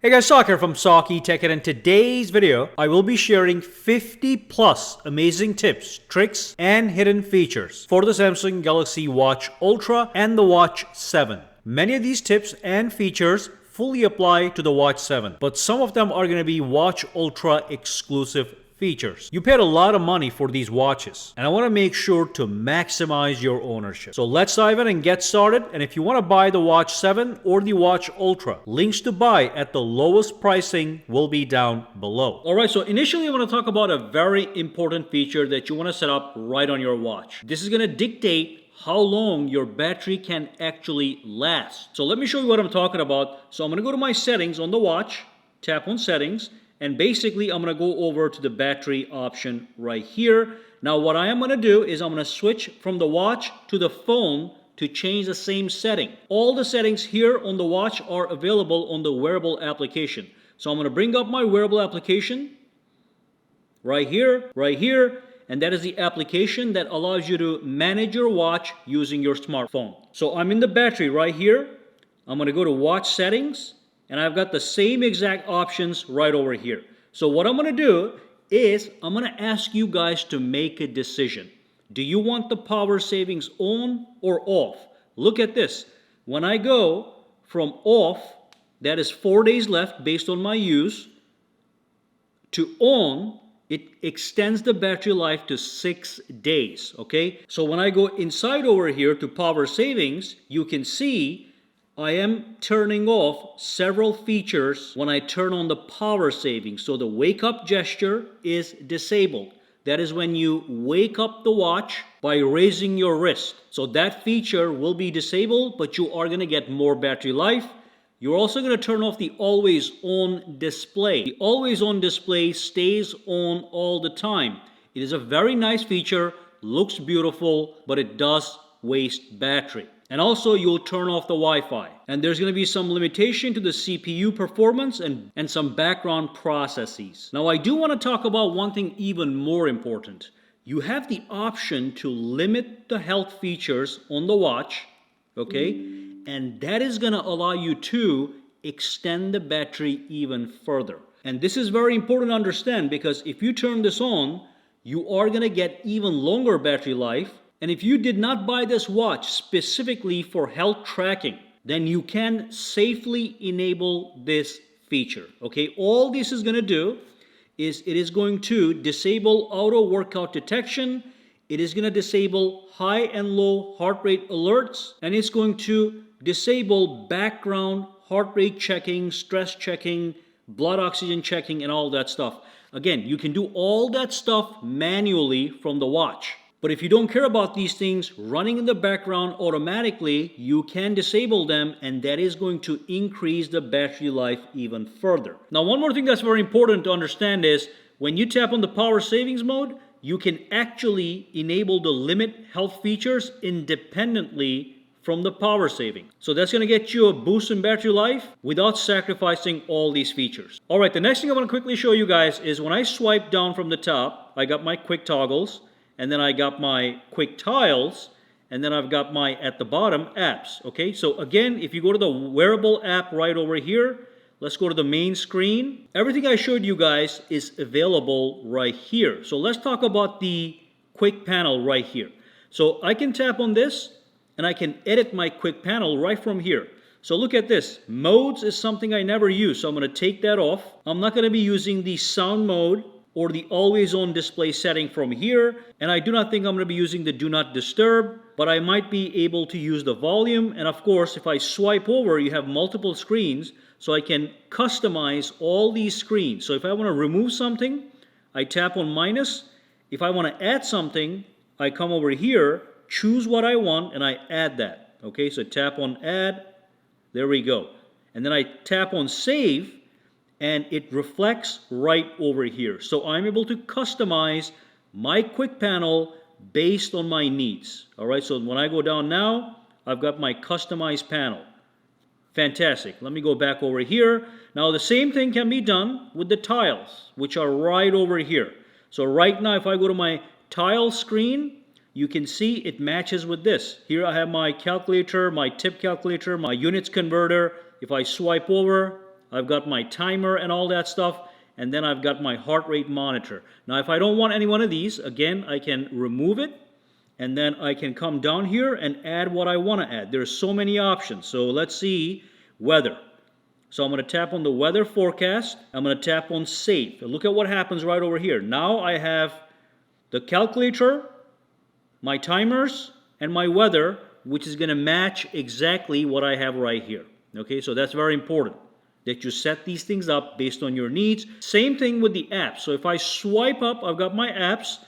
Hey guys, Sock here from sakitech, and in today's video, I will be sharing 50 plus amazing tips, tricks, and hidden features for the Samsung Galaxy Watch Ultra and the Watch 7. Many of these tips and features fully apply to the Watch 7, but some of them are going to be Watch Ultra exclusive features. You paid a lot of money for these watches, and I want to make sure to maximize your ownership. So let's dive in and get started. And if you want to buy the Watch 7 or the Watch Ultra, links to buy at the lowest pricing will be down below. Alright, so initially I want to talk about a very important feature that you want to set up right on your watch. This is going to dictate how long your battery can actually last. So let me show you what I'm talking about. So I'm going to go to my settings on the watch, tap on settings, and basically I'm going to go over to the battery option right here. Now what I am going to do is I'm going to switch from the watch to the phone to change the same setting. All the settings here on the watch are available on the wearable application. So I'm going to bring up my wearable application right here, and that is the application that allows you to manage your watch using your smartphone. So I'm in the battery right here. I'm going to go to watch settings, and I've got the same exact options right over here. So what I'm going to do is I'm going to ask you guys to make a decision. Do you want the power savings on or off? Look at this. When I go from off, that is 4 days left based on my use, to on, it extends the battery life to 6 days, okay? So when I go inside over here to power savings, you can see I am turning off several features when I turn on the power savings. So the wake up gesture is disabled. That is when you wake up the watch by raising your wrist. So that feature will be disabled, but you are going to get more battery life. You're also going to turn off the always on display. The always on display stays on all the time. It is a very nice feature, looks beautiful, but it does waste battery. And also you'll turn off the Wi-Fi. And there's going to be some limitation to the CPU performance and some background processes. Now I do want to talk about one thing even more important. You have the option to limit the health features on the watch, okay? And that is going to allow you to extend the battery even further. And this is very important to understand, because if you turn this on, you are going to get even longer battery life. And if you did not buy this watch specifically for health tracking, then you can safely enable this feature. Okay, all this is going to do is it is going to disable auto workout detection. It is going to disable high and low heart rate alerts, and it's going to disable background heart rate checking, stress checking, blood oxygen checking, and all that stuff. Again, you can do all that stuff manually from the watch. But if you don't care about these things running in the background automatically, you can disable them, and that is going to increase the battery life even further. Now, one more thing that's very important to understand is when you tap on the power savings mode, you can actually enable the limit health features independently from the power saving. So that's going to get you a boost in battery life without sacrificing all these features. All right, the next thing I want to quickly show you guys is when I swipe down from the top, I got my quick toggles, and then I got my quick tiles, and then I've got my, at the bottom, apps. Okay, so again, if you go to the wearable app right over here, let's go to the main screen. Everything I showed you guys is available right here. So let's talk about the quick panel right here. So I can tap on this, and I can edit my quick panel right from here. So look at this. Modes is something I never use, so I'm going to take that off. I'm not going to be using the sound mode or the always on display setting from here, and I do not think I'm going to be using the do not disturb, but I might be able to use the volume. And of course, if I swipe over, you have multiple screens, so I can customize all these screens. So if I want to remove something, I tap on minus. If I want to add something, I come over here, choose what I want, and I add that. Okay, so tap on add, there we go. And then I tap on save, and it reflects right over here. So I'm able to customize my quick panel based on my needs. All right, so when I go down now, I've got my customized panel. Fantastic. Let me go back over here. Now the same thing can be done with the tiles, which are right over here. So right now, if I go to my tile screen, you can see it matches with this. Here I have my calculator, my tip calculator, my units converter. If I swipe over, I've got my timer and all that stuff, and then I've got my heart rate monitor. Now if I don't want any one of these, again, I can remove it, and then I can come down here and add what I want to add. There's so many options. So let's see, weather. So I'm going to tap on the weather forecast. I'm going to tap on save. And look at what happens right over here. Now I have the calculator, my timers, and my weather, which is going to match exactly what I have right here. Okay, so that's very important that you set these things up based on your needs. Same thing with the apps. So if I swipe up, I've got my apps,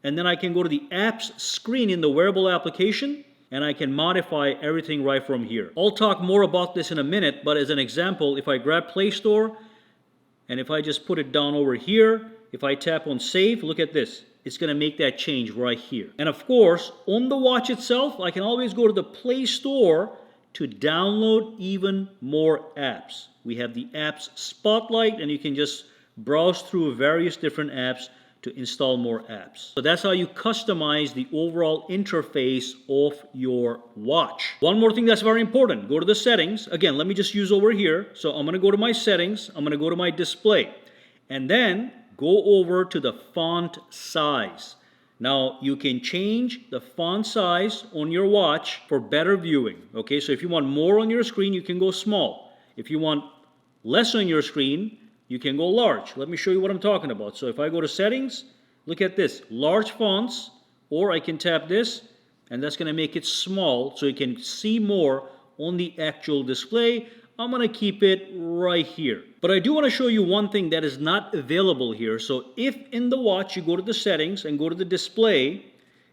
and then I can go to the apps screen in the wearable application, and I can modify everything right from here. I'll talk more about this in a minute, but as an example, if I grab Play Store, and if I just put it down over here, if I tap on save, look at this. It's going to make that change right here. And of course, on the watch itself, I can always go to the Play Store to download even more apps. We have the apps spotlight, and you can just browse through various different apps to install more apps. So that's how you customize the overall interface of your watch. One more thing that's very important, go to the settings. Again, let me just use over here. So I'm going to go to my settings, I'm going to go to my display, and then go over to the font size. Now you can change the font size on your watch for better viewing. Okay, so if you want more on your screen, you can go small. If you want less on your screen, you can go large. Let me show you what I'm talking about. So if I go to settings, look at this, large fonts, or I can tap this, and that's going to make it small so you can see more on the actual display. I'm going to keep it right here. But I do want to show you one thing that is not available here. So if in the watch you go to the settings and go to the display,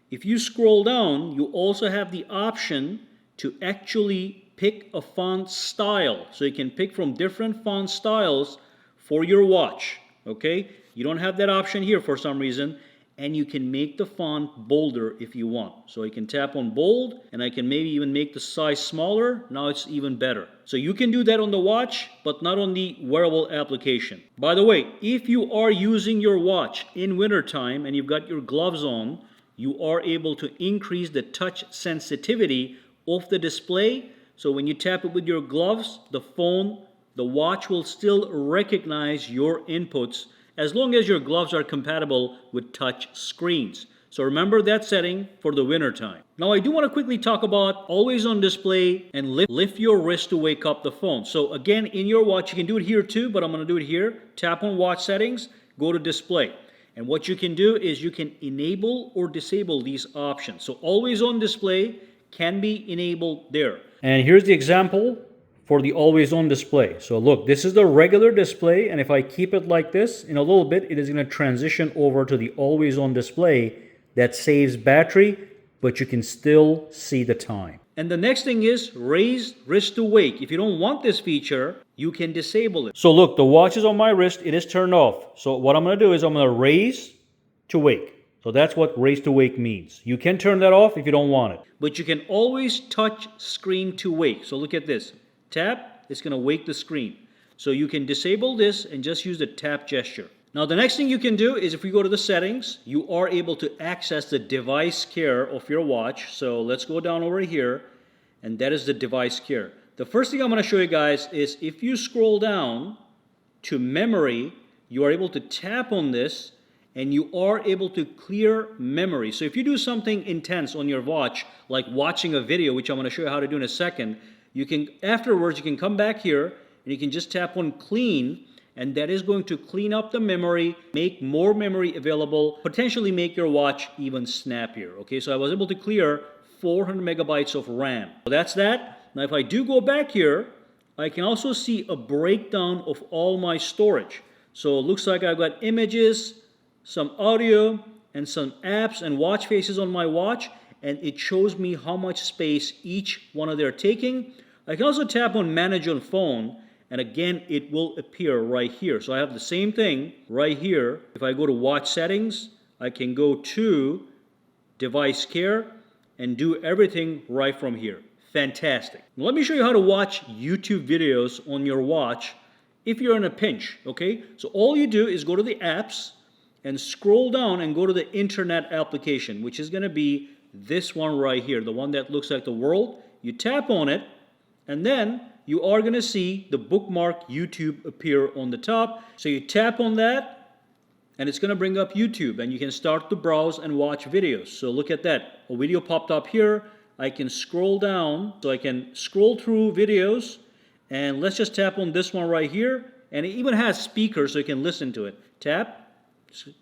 if you scroll down, you also have the option to actually pick a font style. So you can pick from different font styles for your watch. Okay? You don't have that option here for some reason. And you can make the font bolder if you want. So I can tap on bold, and I can maybe even make the size smaller. Now it's even better. So you can do that on the watch, but not on the wearable application. By the way, if you are using your watch in wintertime and you've got your gloves on, you are able to increase the touch sensitivity of the display. So when you tap it with your gloves, the phone, the watch will still recognize your inputs as long as your gloves are compatible with touch screens. So remember that setting for the winter time. Now I do want to quickly talk about always on display and lift your wrist to wake up the phone. So again, in your watch, you can do it here too, but I'm going to do it here. Tap on watch settings, go to display. And what you can do is you can enable or disable these options. So always on display can be enabled there. And here's the example for the always on display. So look, this is the regular display, and if I keep it like this, in a little bit it is going to transition over to the always on display that saves battery, but you can still see the time. And the next thing is raise wrist to wake. If you don't want this feature, you can disable it. So look, the watch is on my wrist, it is turned off. So what I'm going to do is I'm going to raise to wake. So that's what raise to wake means. You can turn that off if you don't want it. But you can always touch screen to wake. So look at this. Tap, it's going to wake the screen. So you can disable this and just use the tap gesture. Now the next thing you can do is if we go to the settings, you are able to access the device care of your watch. So let's go down over here, and that is the device care. The first thing I'm going to show you guys is if you scroll down to memory, you are able to tap on this and you are able to clear memory. So if you do something intense on your watch, like watching a video, which I'm going to show you how to do in a second, you can, afterwards, you can come back here and you can just tap on clean, and that is going to clean up the memory, make more memory available, potentially make your watch even snappier. Okay, so I was able to clear 400 megabytes of RAM. So that's that. Now if I do go back here, I can also see a breakdown of all my storage. So it looks like I've got images, some audio, and some apps and watch faces on my watch, and it shows me how much space each one of them are taking. I can also tap on manage on phone, and again it will appear right here. So I have the same thing right here. If I go to watch settings, I can go to device care and do everything right from here. Fantastic. Now let me show you how to watch YouTube videos on your watch if you're in a pinch. Okay, so all you do is go to the apps and scroll down and go to the internet application, which is going to be this one right here, the one that looks like the world. You tap on it, And then you are going to see the bookmark YouTube appear on the top. So you tap on that and it's going to bring up YouTube and you can start to browse and watch videos. So look at that. A video popped up here. I can scroll down. So I can scroll through videos and let's just tap on this one right here. And it even has speakers so you can listen to it. Tap.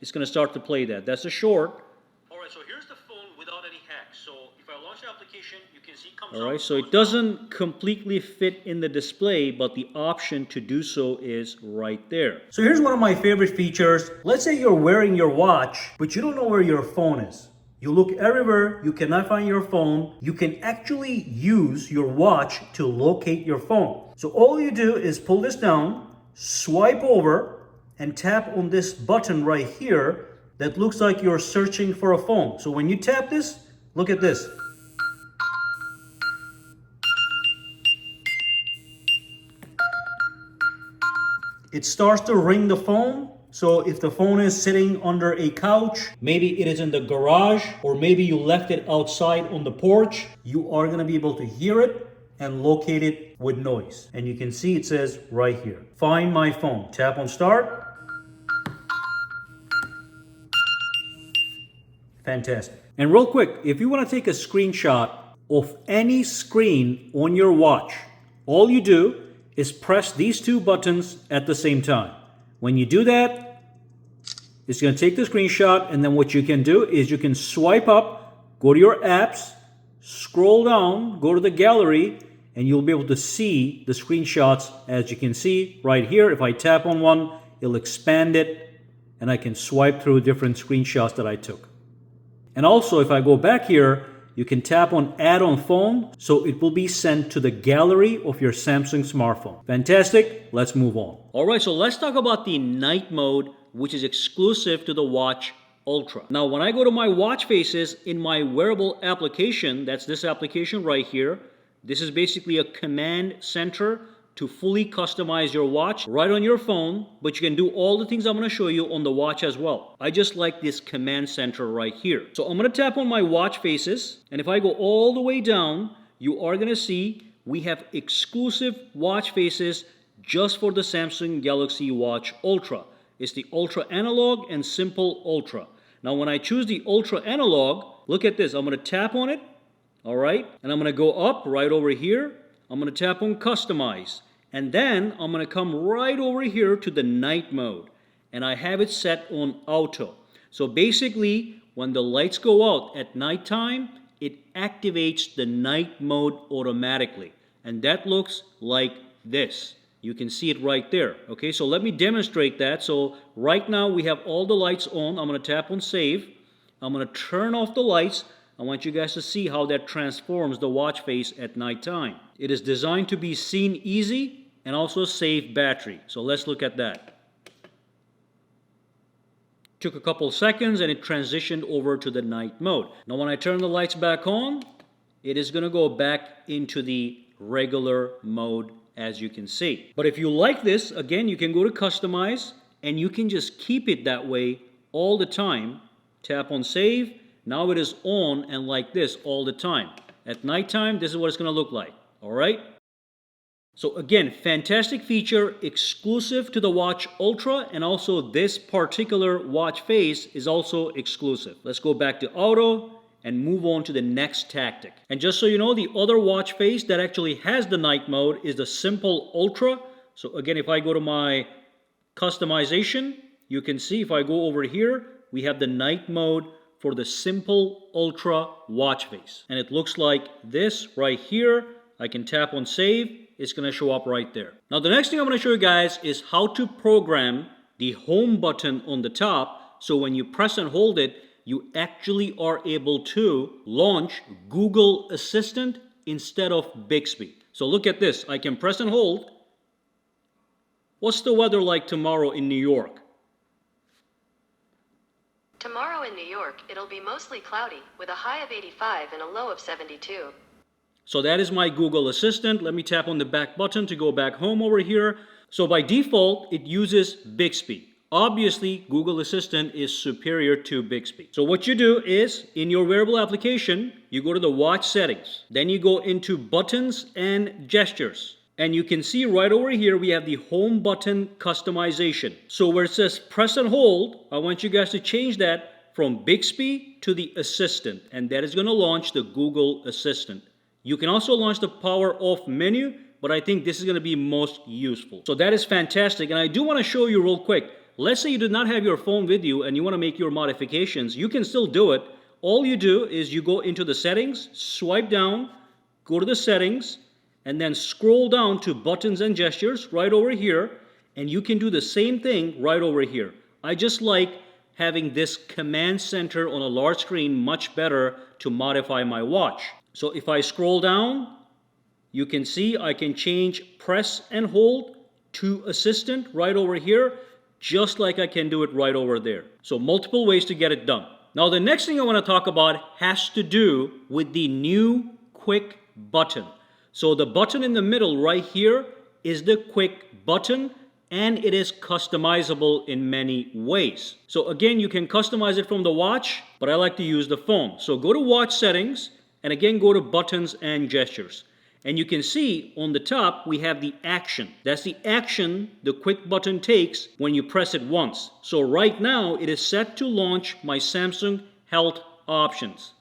It's going to start to play that. That's a short. Alright, so here's the phone without any hacks. So if I launch the application, you can see it comes up. Alright, so it doesn't completely fit in the display, but the option to do so is right there. So here's one of my favorite features. Let's say you're wearing your watch, but you don't know where your phone is. You look everywhere, you cannot find your phone. You can actually use your watch to locate your phone. So all you do is pull this down, swipe over, and tap on this button right here that looks like you're searching for a phone. So when you tap this, look at this. It starts to ring the phone. So if the phone is sitting under a couch, maybe it is in the garage, or maybe you left it outside on the porch, you are going to be able to hear it and locate it with noise. And you can see it says right here, find my phone. Tap on start. Fantastic. And real quick, if you want to take a screenshot of any screen on your watch, all you do is press these two buttons at the same time. When you do that, it's going to take the screenshot, and then what you can do is you can swipe up, go to your apps, scroll down, go to the gallery, and you'll be able to see the screenshots. As you can see right here, if I tap on one, it'll expand it, and I can swipe through different screenshots that I took. And also, if I go back here, you can tap on Add on Phone, so it will be sent to the gallery of your Samsung smartphone. Fantastic. Let's move on. All right, so let's talk about the night mode, which is exclusive to the Watch Ultra. Now, when I go to my watch faces in my wearable application, that's this application right here, this is basically a command center to fully customize your watch right on your phone, but you can do all the things I'm going to show you on the watch as well. I just like this command center right here. So I'm going to tap on my watch faces, and if I go all the way down, you are going to see we have exclusive watch faces just for the Samsung Galaxy Watch Ultra. It's the Ultra Analog and Simple Ultra. Now when I choose the Ultra Analog, look at this. I'm going to tap on it, all right? And I'm going to go up right over here. I'm going to tap on Customize. And then I'm going to come right over here to the night mode. And I have it set on auto. So basically, when the lights go out at nighttime, it activates the night mode automatically. And that looks like this. You can see it right there. Okay, so let me demonstrate that. So right now we have all the lights on. I'm going to tap on Save. I'm going to turn off the lights. I want you guys to see how that transforms the watch face at nighttime. It is designed to be seen easy and also save battery. So let's look at that. Took a couple seconds and it transitioned over to the night mode. Now when I turn the lights back on, it is going to go back into the regular mode, as you can see. But if you like this, again, you can go to Customize and you can just keep it that way all the time. Tap on Save. Now it is on and like this all the time. At nighttime, this is what it's going to look like. All right? So again, fantastic feature, exclusive to the Watch Ultra, and also this particular watch face is also exclusive. Let's go back to auto and move on to the next tactic. And just so you know, the other watch face that actually has the night mode is the Simple Ultra. So again, if I go to my customization, you can see if I go over here, we have the night mode for the Simple Ultra watch face. And it looks like this right here. I can tap on Save. It's going to show up right there. Now the next thing I'm going to show you guys is how to program the home button on the top, so when you press and hold it, you actually are able to launch Google Assistant instead of Bixby. So look at this. I can press and hold. What's the weather like tomorrow in New York? Tomorrow in New York, it'll be mostly cloudy with a high of 85 and a low of 72. So that is my Google Assistant. Let me tap on the back button to go back home over here. So by default, it uses Bixby. Obviously, Google Assistant is superior to Bixby. So what you do is, in your wearable application, you go to the watch settings. Then you go into buttons and gestures. And you can see right over here, we have the home button customization. So where it says press and hold, I want you guys to change that from Bixby to the Assistant. And that is going to launch the Google Assistant. You can also launch the power off menu, but I think this is going to be most useful. So that is fantastic. And I do want to show you real quick. Let's say you do not have your phone with you and you want to make your modifications. You can still do it. All you do is you go into the settings, swipe down, go to the settings, and then scroll down to buttons and gestures right over here. And you can do the same thing right over here. I just like having this command center on a large screen much better to modify my watch. So if I scroll down, you can see I can change press and hold to Assistant right over here, just like I can do it right over there. So multiple ways to get it done. Now the next thing I want to talk about has to do with the new quick button. So the button in the middle right here is the quick button, and it is customizable in many ways. So again, you can customize it from the watch, but I like to use the phone. So go to watch settings, and again go to buttons and gestures. And you can see on the top we have the action. That's the action the quick button takes when you press it once. So right now it is set to launch my Samsung Health options.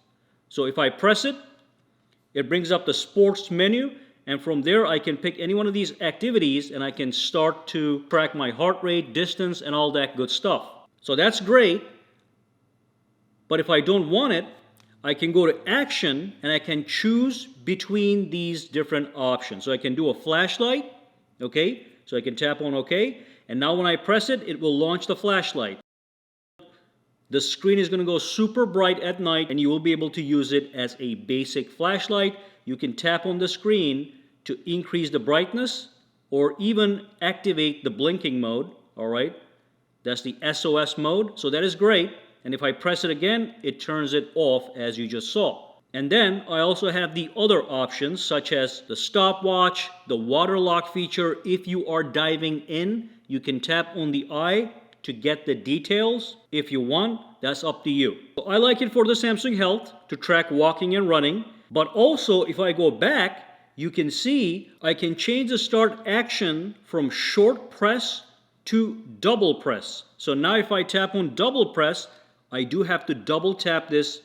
So if I press it, it brings up the sports menu, and from there I can pick any one of these activities and I can start to track my heart rate, distance, and all that good stuff. So that's great. But if I don't want it, I can go to action and I can choose between these different options. So I can do a flashlight, okay? So I can tap on OK. And now when I press it, it will launch the flashlight. The screen is going to go super bright at night and you will be able to use it as a basic flashlight. You can tap on the screen to increase the brightness or even activate the blinking mode, all right? That's the SOS mode, so that is great. And if I press it again, it turns it off as you just saw. And then I also have the other options such as the stopwatch, the water lock feature. If you are diving in, you can tap on the eye to get the details. If you want, that's up to you. So I like it for the Samsung Health to track walking and running. But also if I go back, you can see I can change the start action from short press to double press. So now if I tap on double press, I do have to double tap this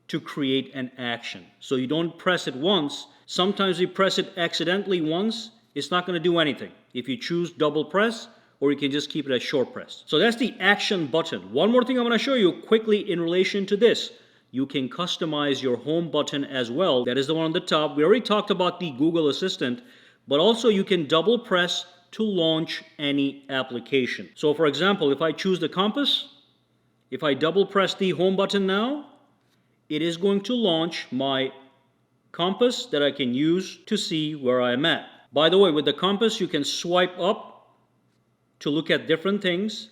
to create an action. So you don't press it once. Sometimes you press it accidentally once, it's not going to do anything. If you choose double press, or you can just keep it as short press. So that's the action button. One more thing I want to show you quickly in relation to this. You can customize your home button as well. That is the one on the top. We already talked about the Google Assistant, but also you can double press to launch any application. So for example, if I choose the compass, if I double press the home button now, it is going to launch my compass that I can use to see where I am at. By the way, with the compass, you can swipe up to look at different things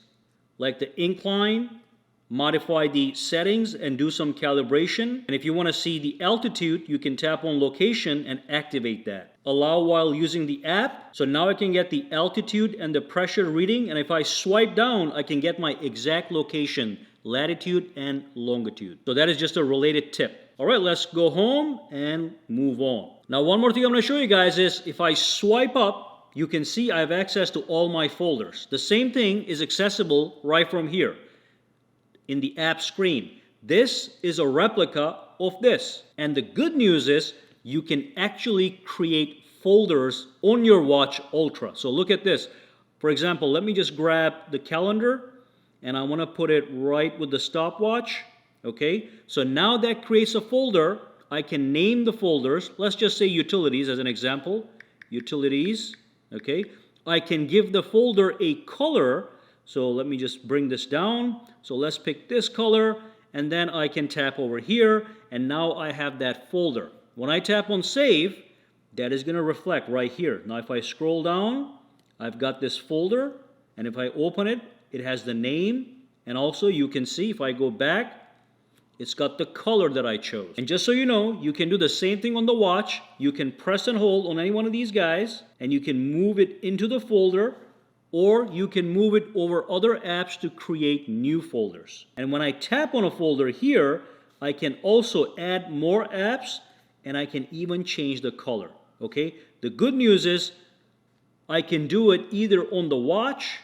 like the incline, modify the settings and do some calibration. And if you want to see the altitude, you can tap on location and activate that. Allow while using the app. So now I can get the altitude and the pressure reading. And if I swipe down, I can get my exact location, latitude and longitude. So that is just a related tip. All right, let's go home and move on. Now, one more thing I'm going to show you guys is if I swipe up, you can see I have access to all my folders. The same thing is accessible right from here in the app screen. This is a replica of this. And the good news is you can actually create folders on your Watch Ultra. So look at this. For example, let me just grab the calendar and I want to put it right with the stopwatch. Okay, so now that creates a folder. I can name the folders. Let's just say utilities as an example. Utilities. Okay, I can give the folder a color. So let me just bring this down. So let's pick this color and then I can tap over here and now I have that folder. When I tap on save, that is going to reflect right here. Now if I scroll down, I've got this folder and if I open it, it has the name and also you can see if I go back, it's got the color that I chose. And just so you know, you can do the same thing on the watch. You can press and hold on any one of these guys and you can move it into the folder or you can move it over other apps to create new folders. And when I tap on a folder here, I can also add more apps, and I can even change the color. Okay? The good news is I can do it either on the watch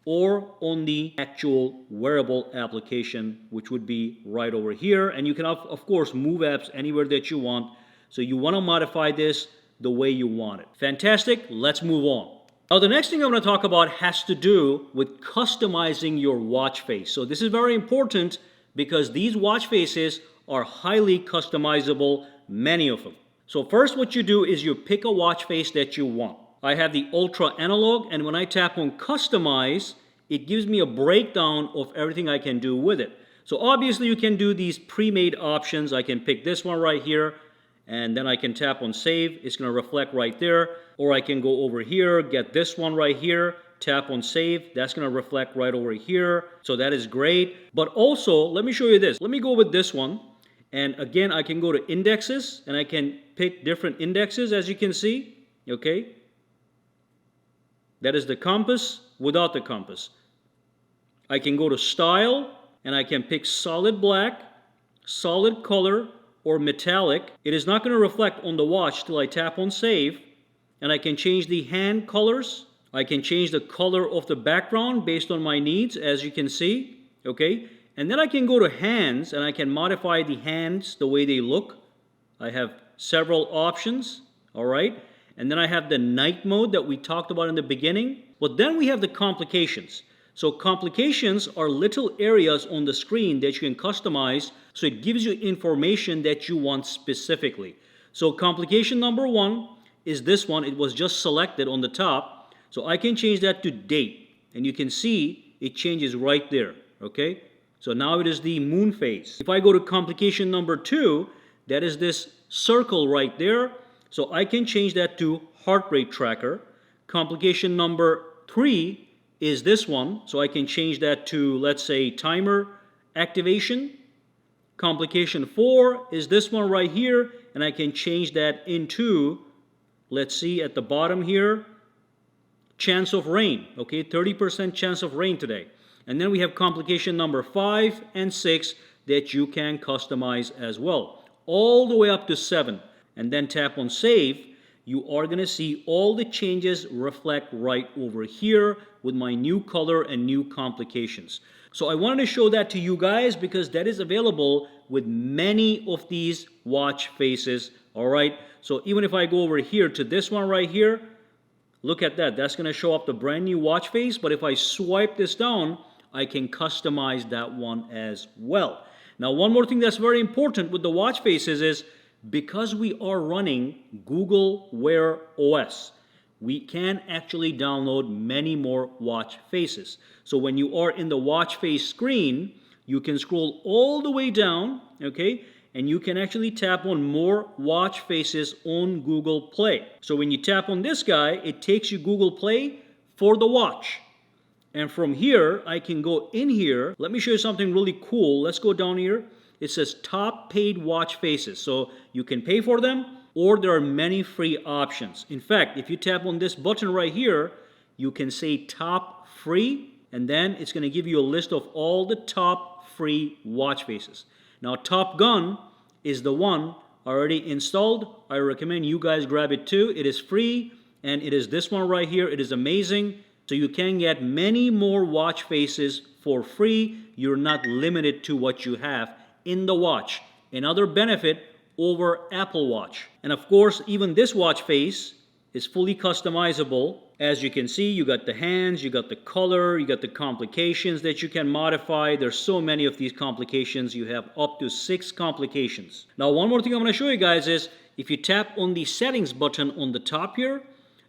or on the actual wearable application, which would be right over here. And you can, of course, move apps anywhere that you want. So you want to modify this the way you want it. Fantastic. Let's move on. Now, the next thing I'm going to talk about has to do with customizing your watch face. So this is very important because these watch faces are highly customizable, many of them. So first what you do is you pick a watch face that you want. I have the Ultra Analog, and when I tap on Customize, it gives me a breakdown of everything I can do with it. So obviously you can do these pre-made options. I can pick this one right here, and then I can tap on Save. It's going to reflect right there. Or I can go over here, get this one right here, tap on Save. That's going to reflect right over here. So that is great. But also, let me show you this. Let me go with this one. And again, I can go to Indexes, and I can pick different indexes, as you can see. Okay? That is the compass without the compass. I can go to Style, and I can pick solid black, solid color, or metallic. It is not going to reflect on the watch till I tap on Save. And I can change the hand colors. I can change the color of the background based on my needs, as you can see. Okay? And then I can go to hands, and I can modify the hands the way they look. I have several options. All right? And then I have the night mode that we talked about in the beginning. But then we have the complications. So complications are little areas on the screen that you can customize, so it gives you information that you want specifically. So complication number 1 is this one. It was just selected on the top. So I can change that to date. And you can see it changes right there. Okay? So now it is the moon phase. If I go to complication number 2, that is this circle right there. So I can change that to heart rate tracker. Complication number 3 is this one. So I can change that to, let's say, timer activation. Complication 4 is this one right here. And I can change that into, let's see at the bottom here, chance of rain. Okay, 30% chance of rain today. And then we have complication number 5 and 6 that you can customize as well. All the way up to 7. And then tap on Save. You are going to see all the changes reflect right over here with my new color and new complications. So I wanted to show that to you guys because that is available with many of these watch faces. All right. So even if I go over here to this one right here, look at that. That's going to show up the brand new watch face. But if I swipe this down, I can customize that one as well. Now, one more thing that's very important with the watch faces is because we are running Google Wear OS, we can actually download many more watch faces. So when you are in the watch face screen, you can scroll all the way down, okay? And you can actually tap on more watch faces on Google Play. So when you tap on this guy, it takes you Google Play for the watch. And from here, I can go in here. Let me show you something really cool. Let's go down here. It says top paid watch faces. So you can pay for them, or there are many free options. In fact, if you tap on this button right here, you can say top free, and then it's going to give you a list of all the top free watch faces. Now, Top Gun is the one already installed. I recommend you guys grab it too. It is free, and it is this one right here. It is amazing. So you can get many more watch faces for free. You're not limited to what you have in the watch. Another benefit over Apple Watch. And of course, even this watch face is fully customizable. As you can see, you got the hands, you got the color, you got the complications that you can modify. There's so many of these complications. You have up to 6 complications. Now, one more thing I'm going to show you guys is if you tap on the settings button on the top here,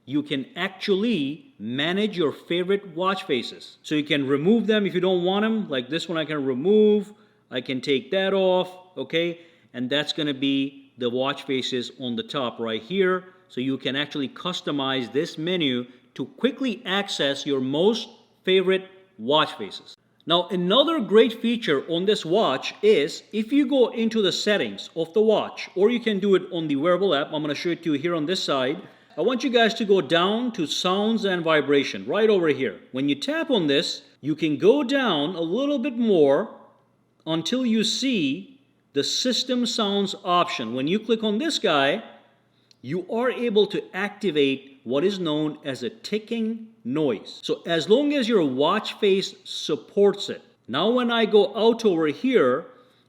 you can actually manage your favorite watch faces. So you can remove them if you don't want them. Like this one I can remove. I can take that off, okay? And that's going to be the watch faces on the top right here. So you can actually customize this menu to quickly access your most favorite watch faces. Now, another great feature on this watch is if you go into the settings of the watch, or you can do it on the wearable app. I'm going to show it to you here on this side. I want you guys to go down to sounds and vibration right over here. When you tap on this, you can go down a little bit more until you see the system sounds option. When you click on this guy, you are able to activate what is known as a ticking noise. So as long as your watch face supports it. Now when I go out over here,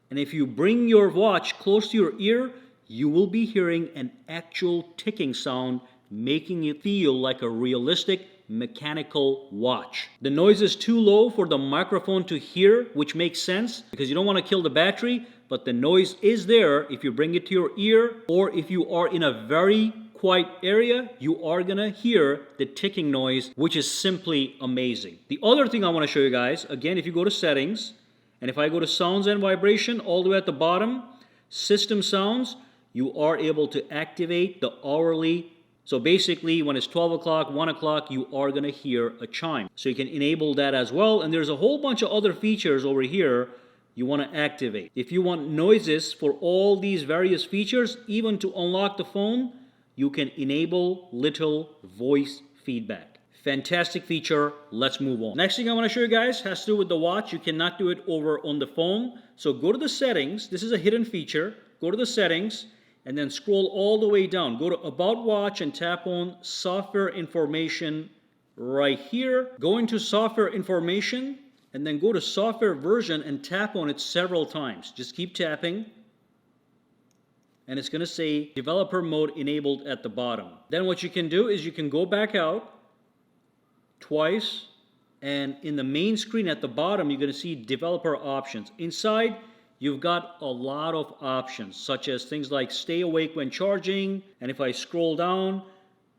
and if you bring your watch close to your ear, you will be hearing an actual ticking sound, making it feel like a realistic mechanical watch. The noise is too low for the microphone to hear, which makes sense because you don't want to kill the battery, but the noise is there if you bring it to your ear, or if you are in a very quiet area, you are gonna hear the ticking noise, which is simply amazing. The other thing I want to show you guys, again, if you go to settings, and if I go to sounds and vibration all the way at the bottom, system sounds, you are able to activate the hourly. So basically, when it's 12 o'clock, 1 o'clock, you are going to hear a chime. So you can enable that as well. And there's a whole bunch of other features over here you want to activate. If you want noises for all these various features, even to unlock the phone, you can enable little voice feedback. Fantastic feature. Let's move on. Next thing I want to show you guys has to do with the watch. You cannot do it over on the phone. So go to the settings. This is a hidden feature. Go to the settings and then scroll all the way down. Go to About Watch and tap on Software Information right here. Go into Software Information and then go to Software Version and tap on it several times. Just keep tapping. And it's going to say Developer Mode enabled at the bottom. Then what you can do is you can go back out twice, and in the main screen at the bottom you're going to see Developer Options. Inside you've got a lot of options, such as things like stay awake when charging. And if I scroll down,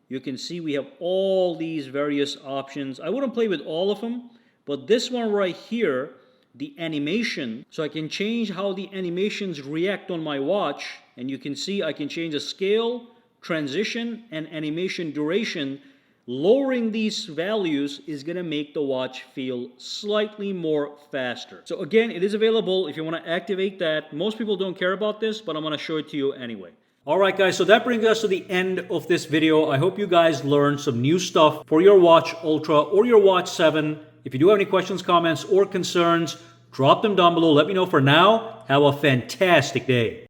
you can see we have all these various options. I wouldn't play with all of them, but this one right here, the animation, so I can change how the animations react on my watch. And you can see I can change the scale, transition, and animation duration. Lowering these values is going to make the watch feel slightly more faster. So again, it is available if you want to activate that. Most people don't care about this, but I'm going to show it to you anyway. Alright guys, so that brings us to the end of this video. I hope you guys learned some new stuff for your Watch Ultra or your Watch 7. If you do have any questions, comments, or concerns, drop them down below. Let me know. For now, have a fantastic day.